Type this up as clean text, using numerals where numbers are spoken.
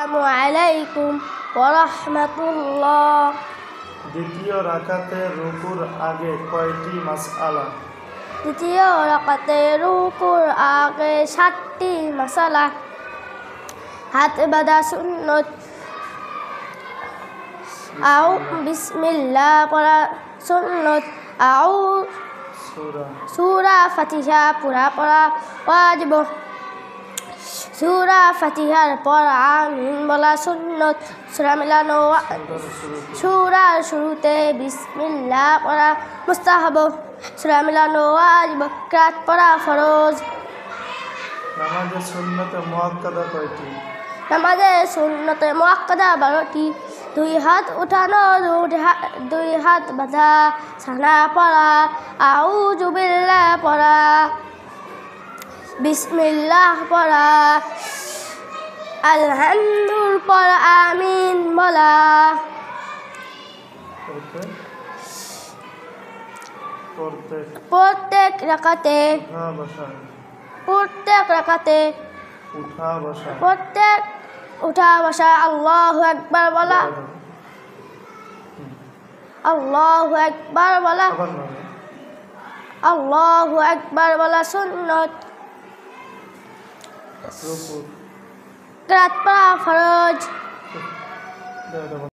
আসসালামু আলাইকুম ওয়া রাহমাতুল্লাহ। দ্বিতীয় রাকাতে রুকুর আগে কয়টি মাসআলা? দ্বিতীয় রাকাতে রুকুর আগে 7টি মাসালা। হাত বাঁধা সুন্নত। বিসমিল্লাহ পড়া সুন্নত। সূরা ফাতিহা পুরা পড়া ওয়াজিব। সূরা ফাতিহার পর আমিন বলা সুন্নত। সূরা মিলানো সূরার শুরুতে বিসমিল্লাহ পড়া মুস্তাহাব। সূরা মিলানো ওয়াজিব। কিরাত পড়া ফরজ। নামাজে সুন্নতে মুআক্কাদা কয়টি? নামাজে সুন্নতে মুআক্কাদা 12টি। 2 হাত উঠানো, 2 হাত বাঁধা, সানা পড়া, আউযু বিল্লাহ পড়া, বিসমিল্লাহ পড়া, আলহামদুর পর আমিন বলা। প্রত্যেক রাকাতে উঠা বসা আল্লাহু আকবার বলা। আল্লাহু আকবার বলা। আল্লাহু আকবার বলা সুন্নত। কিরাত পড়া ফরজ।